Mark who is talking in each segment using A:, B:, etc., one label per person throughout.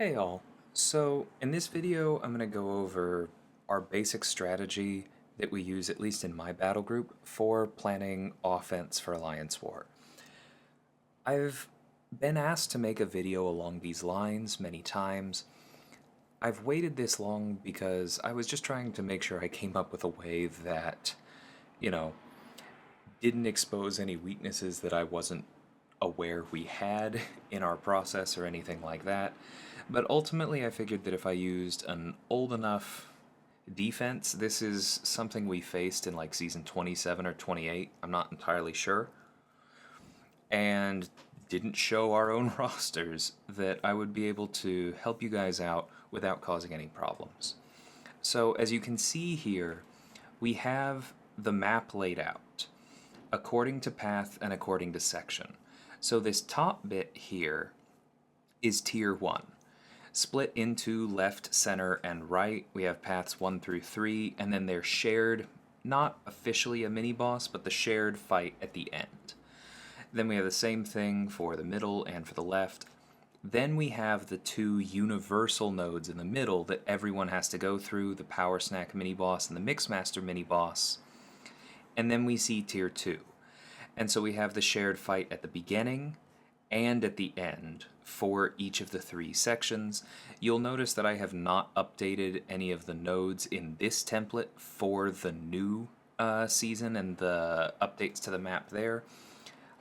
A: Hey all. So in this video, I'm going to go over our basic strategy that we use, at least in my battle group, for planning offense for Alliance War. I've been asked to make a video along these lines many times. I've waited this long because I was just trying to make sure I came up with a way that, you know, didn't expose any weaknesses that I wasn't aware we had in our process or anything like that. But ultimately, I figured that if I used an old enough defense, this is something we faced in like season 27 or 28, I'm not entirely sure, and didn't show our own rosters, that I would be able to help you guys out without causing any problems. So as you can see here, we have the map laid out according to path and according to section. So this top bit here is tier 1. Split into left, center, and right. We have paths 1 through 3, and then they're shared, not officially a mini-boss, but the shared fight at the end. Then we have the same thing for the middle and for the left. Then we have the two universal nodes in the middle that everyone has to go through, the Power Snack mini-boss and the Mixmaster mini-boss. And then we see tier 2. And so we have the shared fight at the beginning and at the end for each of the 3 sections. You'll notice that I have not updated any of the nodes in this template for the new season and the updates to the map there.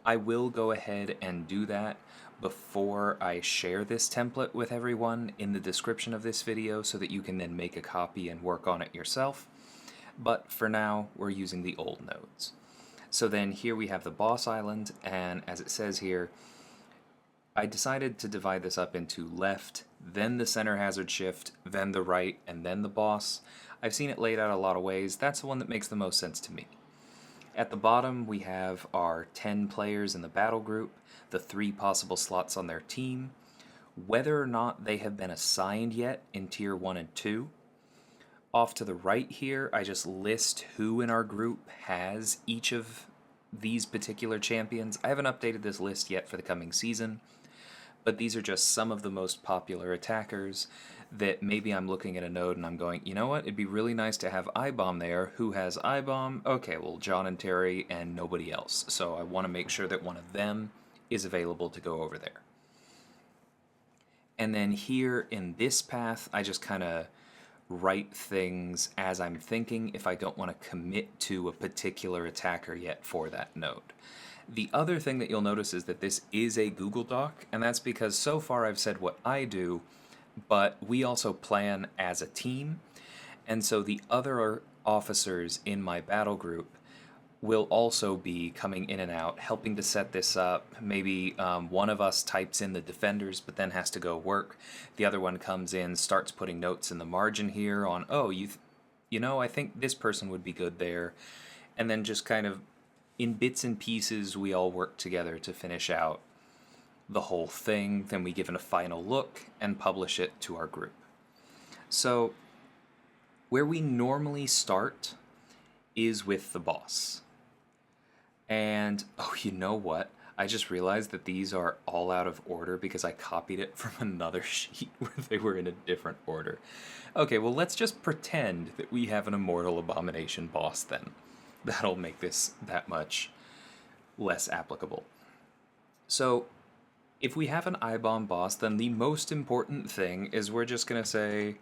A: I will go ahead and do that before I share this template with everyone in the description of this video so that you can then make a copy and work on it yourself. But for now, we're using the old nodes. So then here we have the boss island, and as it says here, I decided to divide this up into left, then the center hazard shift, then the right, and then the boss. I've seen it laid out a lot of ways. That's the one that makes the most sense to me. At the bottom, we have our 10 players in the battle group, the 3 possible slots on their team, whether or not they have been assigned yet in tier 1 and 2. Off to the right here, I just list who in our group has each of these particular champions. I haven't updated this list yet for the coming season, but these are just some of the most popular attackers that maybe I'm looking at a node and I'm going, you know what, it'd be really nice to have I-Bomb there. Who has I-Bomb? Okay, well, John and Terry and nobody else. So I want to make sure that one of them is available to go over there. And then here in this path, I just kind of write things as I'm thinking if I don't want to commit to a particular attacker yet for that node. The other thing that you'll notice is that this is a Google Doc, and that's because so far I've said what I do, but we also plan as a team, and so the other officers in my battle group will also be coming in and out, helping to set this up. Maybe one of us types in the defenders, but then has to go work. The other one comes in, starts putting notes in the margin here on, oh, you know, I think this person would be good there. And then just kind of in bits and pieces, we all work together to finish out the whole thing. Then we give it a final look and publish it to our group. So where we normally start is with the boss. And, oh, you know what? I just realized that these are all out of order because I copied it from another sheet where they were in a different order. Okay, well, let's just pretend that we have an Immortal Abomination boss then. That'll make this that much less applicable. So, if we have an I-Bomb boss, then the most important thing is we're just going to say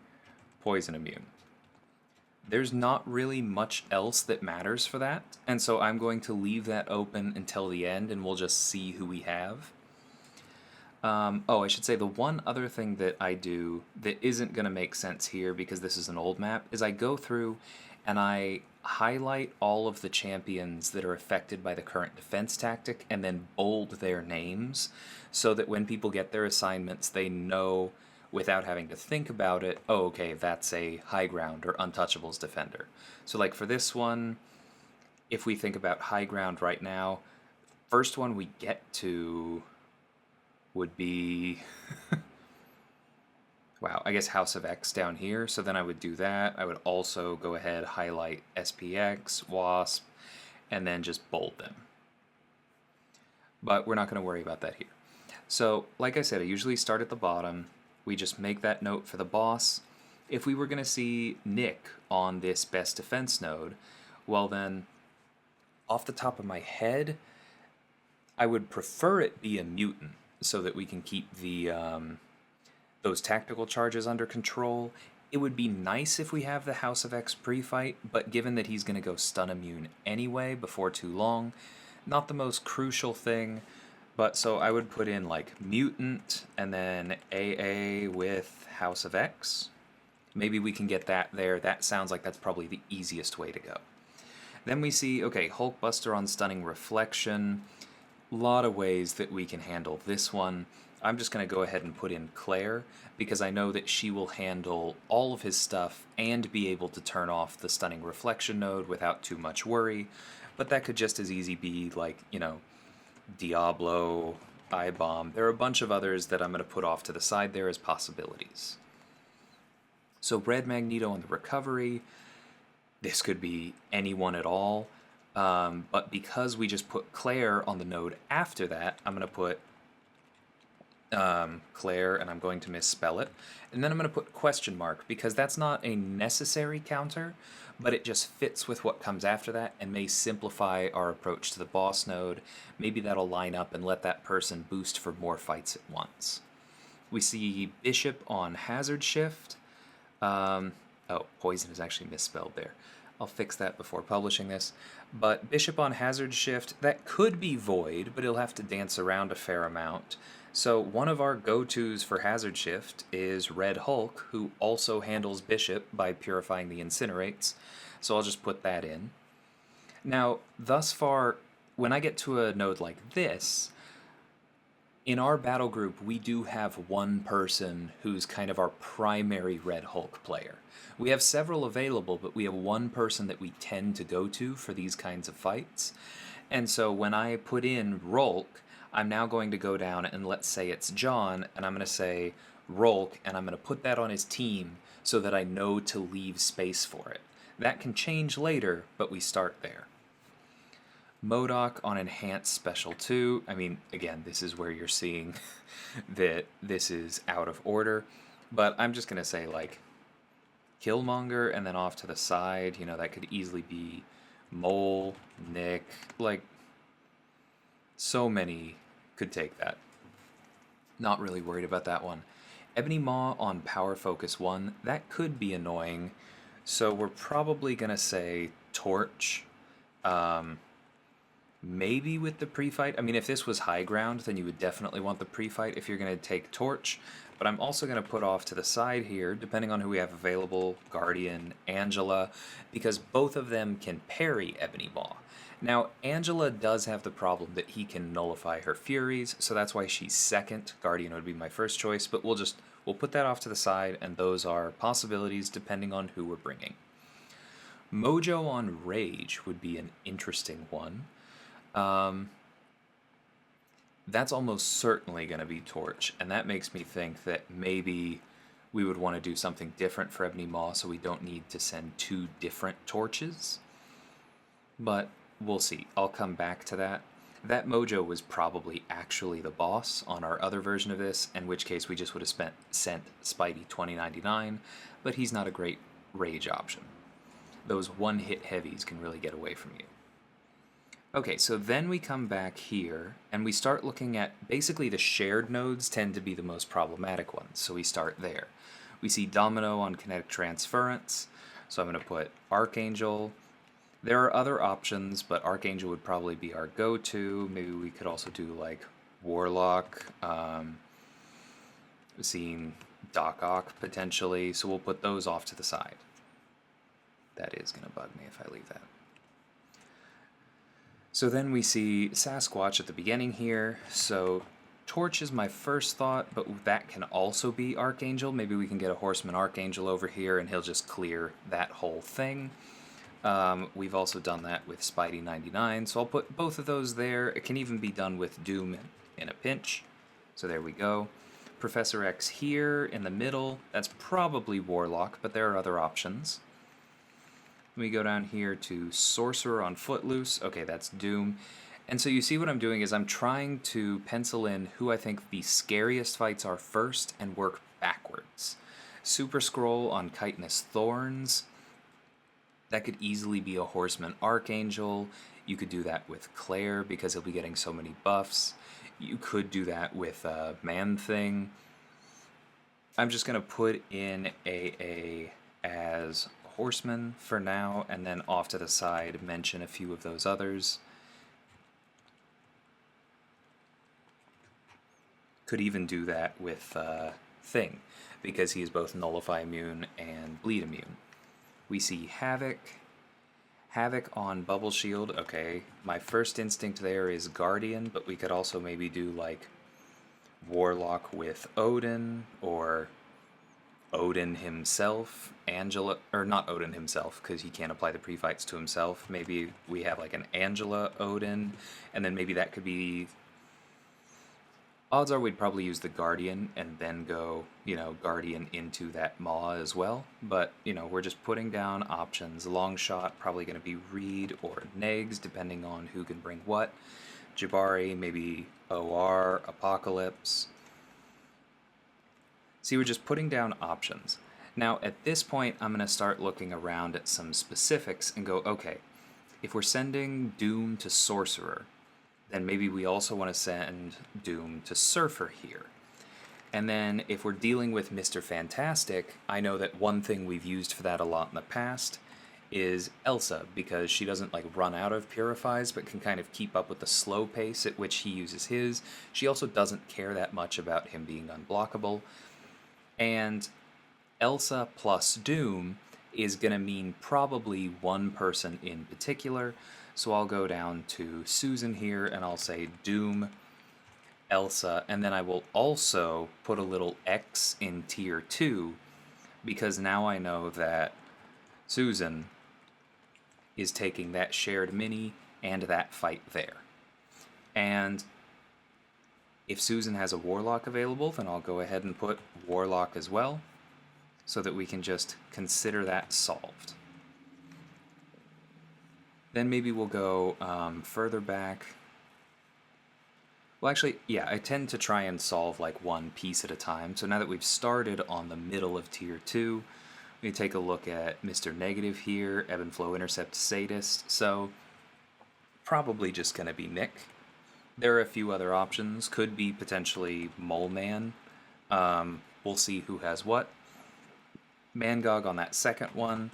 A: poison immune. There's not really much else that matters for that, and so I'm going to leave that open until the end, and we'll just see who we have. Oh, I should say the one other thing that I do that isn't going to make sense here because this is an old map is I go through and I highlight all of the champions that are affected by the current defense tactic and then bold their names so that when people get their assignments, they know without having to think about it, oh, okay, that's a high ground or untouchables defender. So like for this one, if we think about high ground right now, first one we get to would be, wow, I guess House of X down here. So then I would do that. I would also go ahead, highlight SPX, WASP, and then just bold them. But we're not going to worry about that here. So like I said, I usually start at the bottom. We just make that note for the boss. If we were going to see Nick on this best defense node, well then, off the top of my head, I would prefer it be a mutant so that we can keep the those tactical charges under control. It would be nice if we have the House of X pre-fight, but given that he's going to go stun immune anyway before too long, not the most crucial thing. But so I would put in like mutant and then AA with House of X. Maybe we can get that there. That sounds like that's probably the easiest way to go. Then we see, okay, Hulkbuster on Stunning Reflection. A lot of ways that we can handle this one. I'm just going to go ahead and put in Claire, because I know that she will handle all of his stuff and be able to turn off the Stunning Reflection node without too much worry. But that could just as easy be like, you know, Diablo, I-Bomb. There are a bunch of others that I'm going to put off to the side there as possibilities. So Red Magneto on the recovery. This could be anyone at all. But because we just put Claire on the node after that, I'm going to put Claire, and I'm going to misspell it. And then I'm going to put question mark, because that's not a necessary counter, but it just fits with what comes after that and may simplify our approach to the boss node. Maybe that'll line up and let that person boost for more fights at once. We see Bishop on Hazard Shift. Oh, Poison is actually misspelled there. I'll fix that before publishing this. But Bishop on Hazard Shift, that could be Void, but he'll have to dance around a fair amount. So one of our go-tos for Hazard Shift is Red Hulk, who also handles Bishop by purifying the Incinerates. So I'll just put that in. Now, thus far, when I get to a node like this, in our battle group, we do have one person who's kind of our primary Red Hulk player. We have several available, but we have one person that we tend to go to for these kinds of fights. And so when I put in Rolk, I'm now going to go down and let's say it's John, and I'm going to say Rolk, and I'm going to put that on his team so that I know to leave space for it. That can change later, but we start there. MODOK on Enhanced Special 2. I mean, again, this is where you're seeing that this is out of order, but I'm just going to say, like, Killmonger and then off to the side. You know, that could easily be Mole, Nick, like, so many could take that. Not really worried about that one. Ebony Maw on Power Focus 1. That could be annoying, so we're probably going to say Torch. Maybe with the pre-fight. I mean, if this was high ground, then you would definitely want the pre-fight if you're going to take Torch. But I'm also going to put off to the side here, depending on who we have available, Guardian, Angela, because both of them can parry Ebony Maw. Now, Angela does have the problem that he can nullify her Furies, so that's why she's second. Guardian would be my first choice, but we'll put that off to the side, and those are possibilities depending on who we're bringing. Mojo on Rage would be an interesting one. That's almost certainly going to be Torch, and that makes me think that maybe we would want to do something different for Ebony Maw so we don't need to send two different torches. But we'll see. I'll come back to that. That Mojo was probably actually the boss on our other version of this, in which case we just would have sent Spidey 2099, but he's not a great Rage option. Those one-hit heavies can really get away from you. Okay, so then we come back here, and we start looking at, basically the shared nodes tend to be the most problematic ones, so we start there. We see Domino on Kinetic Transference, so I'm going to put Archangel. There are other options, but Archangel would probably be our go-to. Maybe we could also do, like, Warlock, seeing Doc Ock, potentially, so we'll put those off to the side. That is going to bug me if I leave that. So then we see Sasquatch at the beginning here, so Torch is my first thought, but that can also be Archangel. Maybe we can get a Horseman Archangel over here and he'll just clear that whole thing. We've also done that with Spidey 99, so I'll put both of those there. It can even be done with Doom in a pinch, so there we go. Professor X here in the middle, that's probably Warlock, but there are other options. We go down here to Sorcerer on Footloose. Okay, that's Doom. And so you see what I'm doing is I'm trying to pencil in who I think the scariest fights are first and work backwards. Super Scroll on Chitinous Thorns. That could easily be a Horseman Archangel. You could do that with Claire because he'll be getting so many buffs. You could do that with Man Thing. I'm just going to put in AA as Horseman for now, and then off to the side mention a few of those others. Could even do that with Thing, because he is both Nullify immune and Bleed immune. We see Havoc. Havoc on Bubble Shield. Okay, my first instinct there is Guardian, but we could also maybe do like Warlock with Odin, or Odin himself, Angela, or not Odin himself, because he can't apply the pre-fights to himself. Maybe we have like an Angela Odin, and then maybe that could be... Odds are we'd probably use the Guardian and then go, Guardian into that Maw as well. But, we're just putting down options. Long shot, probably going to be Reed or Negs, depending on who can bring what. Jabari, maybe OR, Apocalypse. See, we're just putting down options. Now, at this point, I'm going to start looking around at some specifics and go, okay, if we're sending Doom to Sorcerer, then maybe we also want to send Doom to Surfer here. And then if we're dealing with Mr. Fantastic, I know that one thing we've used for that a lot in the past is Elsa, because she doesn't run out of Purifies, but can kind of keep up with the slow pace at which he uses his. She also doesn't care that much about him being unblockable. And Elsa plus Doom is going to mean probably one person in particular. So I'll go down to Susan here and I'll say Doom, Elsa, and then I will also put a little X in tier 2, because now I know that Susan is taking that shared mini and that fight there. And if Susan has a Warlock available, then I'll go ahead and put Warlock as well, so that we can just consider that solved. Then maybe we'll go further back. Well, actually, yeah, I tend to try and solve one piece at a time. So now that we've started on the middle of tier 2, we take a look at Mr. Negative here, Ebb and Flow Intercept Sadist. So probably just going to be Nick. There are a few other options. Could be potentially Mole Man. We'll see who has what. Mangog on that second one.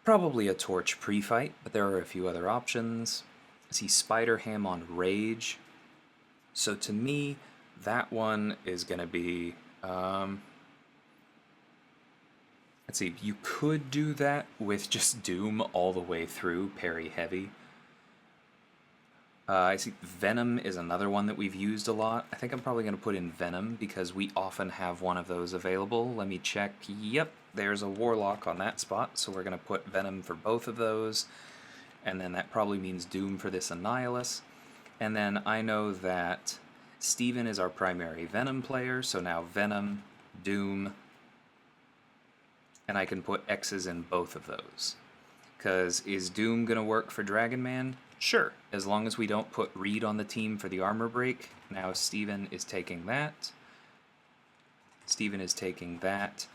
A: Probably a Torch pre-fight, but there are a few other options. I see Spider-Ham on Rage. So to me, that one is going to be... let's see, you could do that with just Doom all the way through, parry heavy. I see Venom is another one that we've used a lot. I think I'm probably going to put in Venom because we often have one of those available. Let me check. Yep, there's a Warlock on that spot, so we're going to put Venom for both of those. And then that probably means Doom for this Annihilus. And then I know that Steven is our primary Venom player, so now Venom, Doom, and I can put X's in both of those. Because is Doom going to work for Dragon Man? Sure, as long as we don't put Reed on the team for the armor break. Now Steven is taking that. Steven is taking that.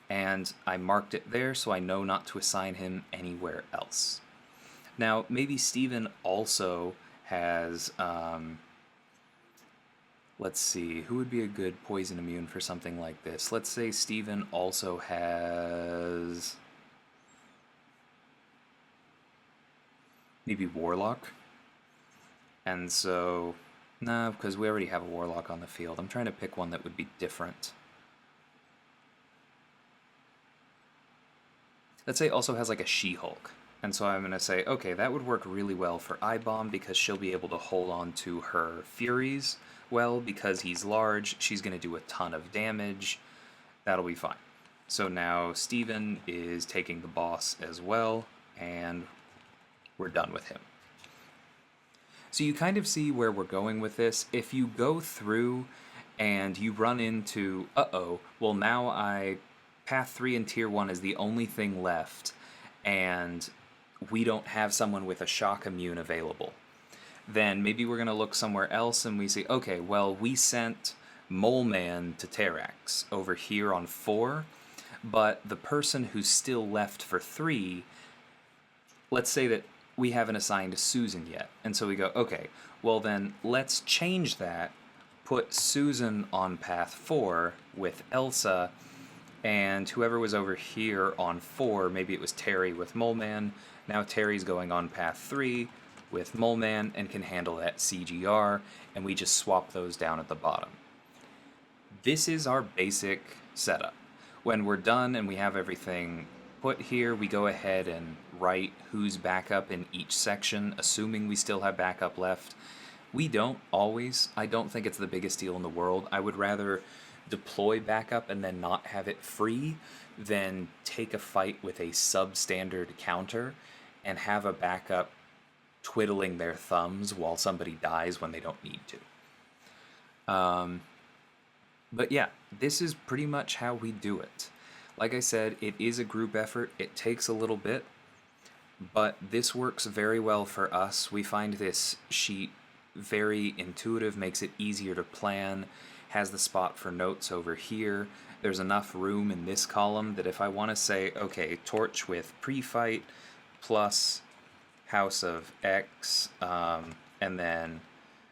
A: And I marked it there so I know not to assign him anywhere else. Now, maybe Steven also has... let's see, who would be a good poison immune for something like this? Let's say Steven also has... maybe Warlock. And so, no, because we already have a Warlock on the field. I'm trying to pick one that would be different. Let's say it also has a She-Hulk. And so I'm going to say, okay, that would work really well for I-Bomb because she'll be able to hold on to her Furies well because he's large. She's going to do a ton of damage. That'll be fine. So now Steven is taking the boss as well, and we're done with him. So you kind of see where we're going with this. If you go through and you run into, well now Path 3 and Tier 1 is the only thing left, and we don't have someone with a shock immune available. Then maybe we're going to look somewhere else and we say, okay, well we sent Mole Man to Terrax over here on 4, but the person who's still left for 3, let's say that we haven't assigned Susan yet. And so we go, okay, well then let's change that, put Susan on path 4 with Elsa, and whoever was over here on 4, maybe it was Terry with Mole Man. Now Terry's going on path 3 with Mole Man and can handle that CGR, and we just swap those down at the bottom. This is our basic setup. When we're done and we have everything put here, we go ahead and write who's backup in each section, assuming we still have backup left. We don't always. I don't think it's the biggest deal in the world. I would rather deploy backup and then not have it free than take a fight with a substandard counter and have a backup twiddling their thumbs while somebody dies when they don't need to. But yeah, this is pretty much how we do it. Like I said, it is a group effort. It takes a little bit, but this works very well for us. We find this sheet very intuitive, makes it easier to plan, has the spot for notes over here. There's enough room in this column that if I want to say, okay, torch with pre-fight plus House of X, and then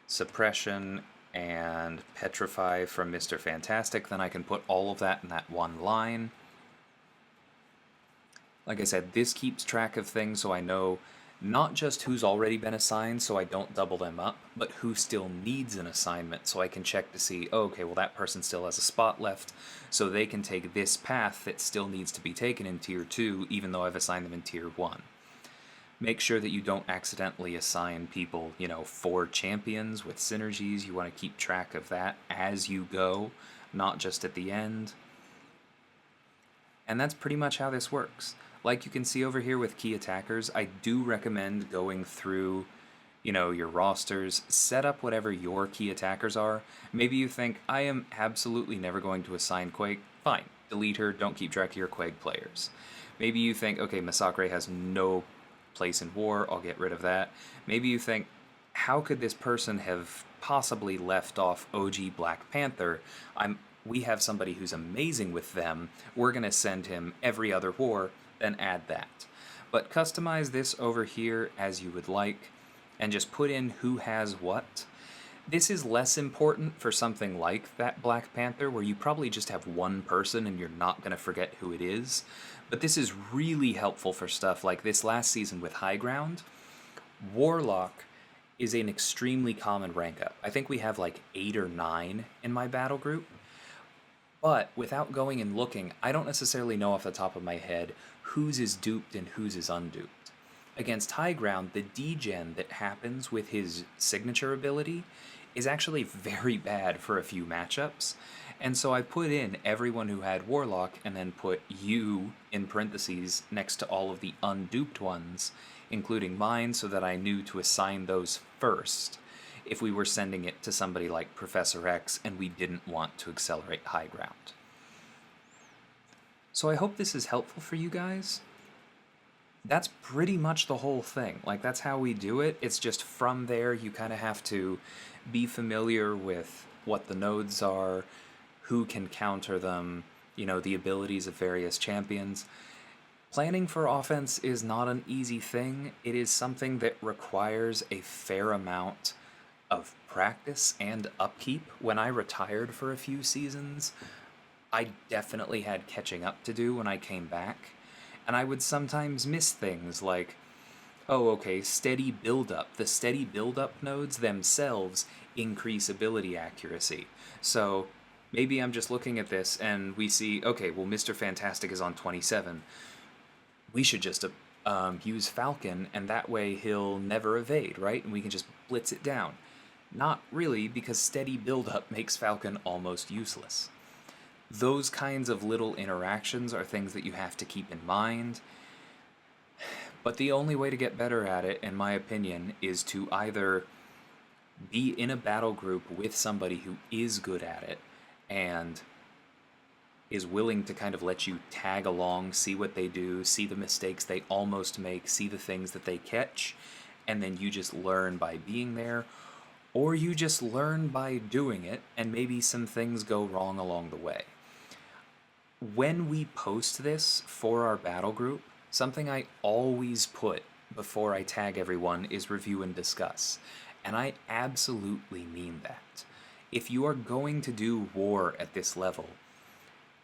A: suppression and petrify from Mr. Fantastic, then I can put all of that in that one line. Like I said, this keeps track of things so I know not just who's already been assigned so I don't double them up, but who still needs an assignment so I can check to see, oh, okay, well that person still has a spot left, so they can take this path that still needs to be taken in Tier 2, even though I've assigned them in Tier 1. Make sure that you don't accidentally assign people, 4 champions with synergies. You want to keep track of that as you go, not just at the end. And that's pretty much how this works. Like you can see over here with key attackers, I do recommend going through, your rosters, set up whatever your key attackers are. Maybe you think, I am absolutely never going to assign Quake. Fine, delete her, don't keep track of your Quake players. Maybe you think, okay, Masacre has no place in war, I'll get rid of that. Maybe you think, how could this person have possibly left off OG Black Panther? We have somebody who's amazing with them, we're going to send him every other war, then add that. But customize this over here as you would like, and just put in who has what. This is less important for something like that Black Panther, where you probably just have one person and you're not going to forget who it is. But this is really helpful for stuff like this last season with High Ground. Warlock is an extremely common rank up. I think we have like 8 or 9 in my battle group. But without going and looking, I don't necessarily know off the top of my head whose is duped and whose is unduped. Against High Ground, the degen that happens with his signature ability is actually very bad for a few matchups. And so I put in everyone who had Warlock and then put you in parentheses next to all of the unduped ones, including mine, so that I knew to assign those first if we were sending it to somebody like Professor X and we didn't want to accelerate High Ground. So I hope this is helpful for you guys. That's pretty much the whole thing. Like, that's how we do it. It's just from there you kind of have to be familiar with what the nodes are, who can counter them, the abilities of various champions. Planning for offense is not an easy thing. It is something that requires a fair amount of practice and upkeep. When I retired for a few seasons, I definitely had catching up to do when I came back. And I would sometimes miss things like, oh, okay, steady build-up. The steady build-up nodes themselves increase ability accuracy. So maybe I'm just looking at this and we see, okay, well, Mr. Fantastic is on 27. We should just use Falcon, and that way he'll never evade, right? And we can just blitz it down. Not really, because steady build-up makes Falcon almost useless. Those kinds of little interactions are things that you have to keep in mind. But the only way to get better at it, in my opinion, is to either be in a battle group with somebody who is good at it and is willing to kind of let you tag along, see what they do, see the mistakes they almost make, see the things that they catch, and then you just learn by being there. or you just learn by doing it and maybe some things go wrong along the way. When we post this for our battle group, something I always put before I tag everyone is review and discuss. And I absolutely mean that. If you are going to do war at this level,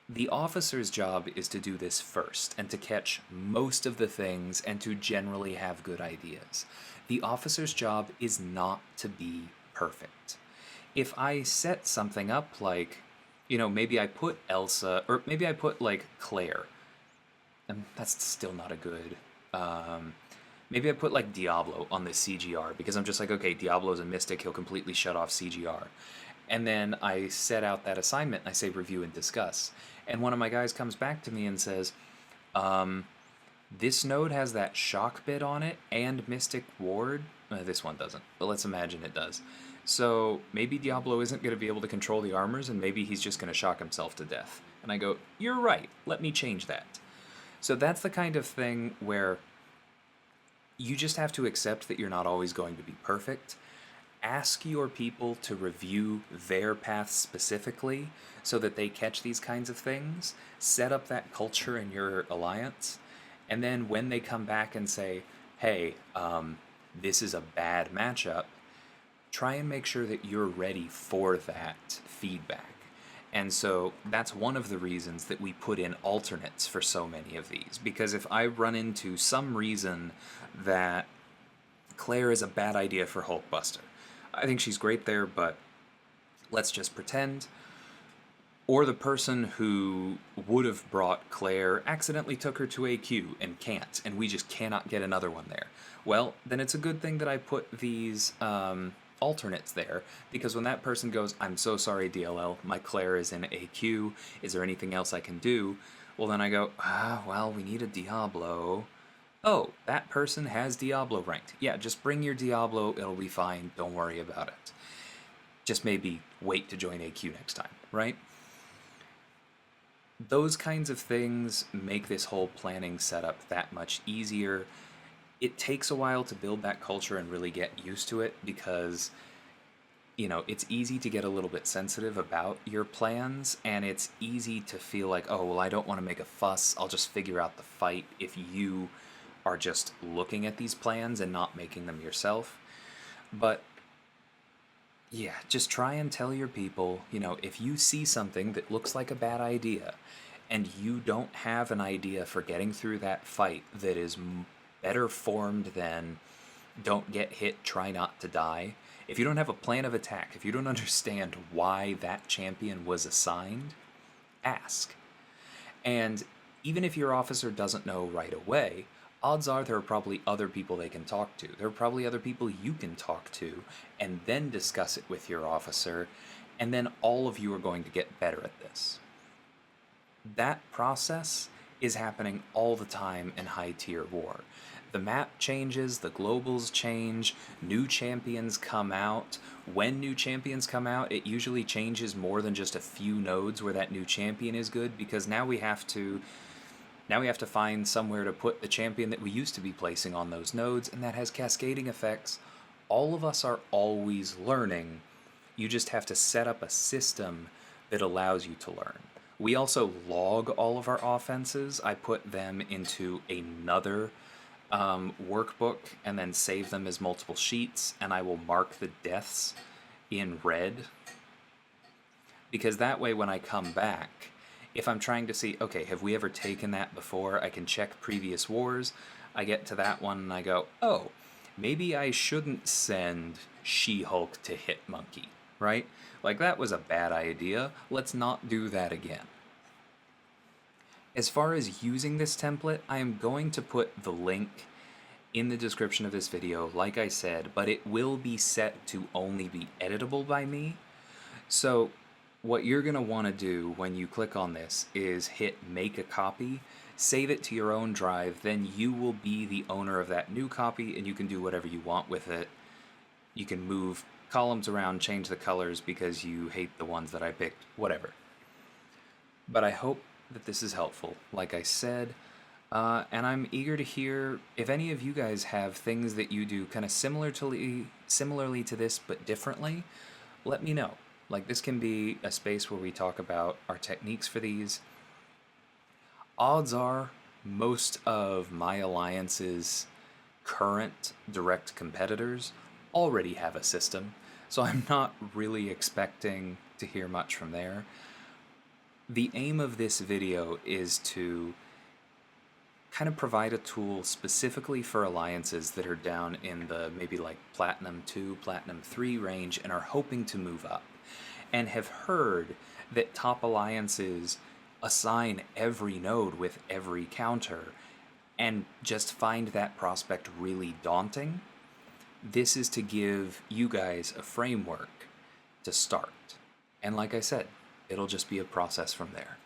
A: the officer's job is to do this first and to catch most of the things and to generally have good ideas. The officer's job is not to be perfect. If I set something up like, maybe I put Elsa, or maybe I put like Claire, and that's still not a good. Maybe I put like Diablo on this CGR because I'm just like, okay, Diablo's a mystic, he'll completely shut off CGR. And then I set out that assignment, I say review and discuss. And one of my guys comes back to me and says, this node has that shock bit on it and Mystic Ward. This one doesn't, but let's imagine it does. So maybe Diablo isn't going to be able to control the armors, and maybe he's just going to shock himself to death. And I go, you're right, let me change that. So that's the kind of thing where you just have to accept that you're not always going to be perfect. Ask your people to review their paths specifically so that they catch these kinds of things. Set up that culture in your alliance. And then when they come back and say, hey, this is a bad matchup, try and make sure that you're ready for that feedback. And so that's one of the reasons that we put in alternates for so many of these. Because if I run into some reason that Claire is a bad idea for Hulkbuster, I think she's great there, but let's just pretend. Or the person who would have brought Claire accidentally took her to AQ and can't, and we just cannot get another one there. Well, then it's a good thing that I put these alternates there, because when that person goes, I'm so sorry DLL, my Claire is in AQ, is there anything else I can do? Well, then I go, well, we need a Diablo. Oh, that person has Diablo ranked. Yeah, just bring your Diablo, it'll be fine, don't worry about it. Just maybe wait to join AQ next time, right? Those kinds of things make this whole planning setup that much easier. It takes a while to build that culture and really get used to it because, it's easy to get a little bit sensitive about your plans, and it's easy to feel like, oh, well, I don't want to make a fuss, I'll just figure out the fight if you are just looking at these plans and not making them yourself. But yeah, just try and tell your people, if you see something that looks like a bad idea and you don't have an idea for getting through that fight that is better formed than don't get hit, try not to die. If you don't have a plan of attack, if you don't understand why that champion was assigned, ask. And even if your officer doesn't know right away, odds are there are probably other people they can talk to. There are probably other people you can talk to and then discuss it with your officer, and then all of you are going to get better at this. That process is happening all the time in high tier war. The map changes, the globals change, new champions come out. When new champions come out, it usually changes more than just a few nodes where that new champion is good, because now we have to find somewhere to put the champion that we used to be placing on those nodes, and that has cascading effects. All of us are always learning. You just have to set up a system that allows you to learn. We also log all of our offenses. I put them into another workbook and then save them as multiple sheets, and I will mark the deaths in red, because that way when I come back, if I'm trying to see, okay, have we ever taken that before, I can check previous wars. I get to that one and I go, oh, maybe I shouldn't send She-Hulk to hit Monkey, right? Like, that was a bad idea. Let's not do that again. As far as using this template, I am going to put the link in the description of this video, like I said, but it will be set to only be editable by me. So what you're going to want to do when you click on this is hit make a copy, save it to your own drive, then you will be the owner of that new copy and you can do whatever you want with it. You can move columns around, change the colors because you hate the ones that I picked, whatever. But I hope that this is helpful. Like I said, And I'm eager to hear if any of you guys have things that you do kind of similarly to this but differently. Let me know. Like, this can be a space where we talk about our techniques for these. Odds are most of my alliance's current direct competitors already have a system, so I'm not really expecting to hear much from there. The aim of this video is to kind of provide a tool specifically for alliances that are down in the maybe like Platinum 2, Platinum 3 range and are hoping to move up, and have heard that top alliances assign every node with every counter and just find that prospect really daunting. This is to give you guys a framework to start. And like I said, it'll just be a process from there.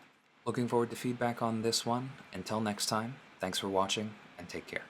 A: Looking forward to feedback on this one. Until next time, thanks for watching and take care.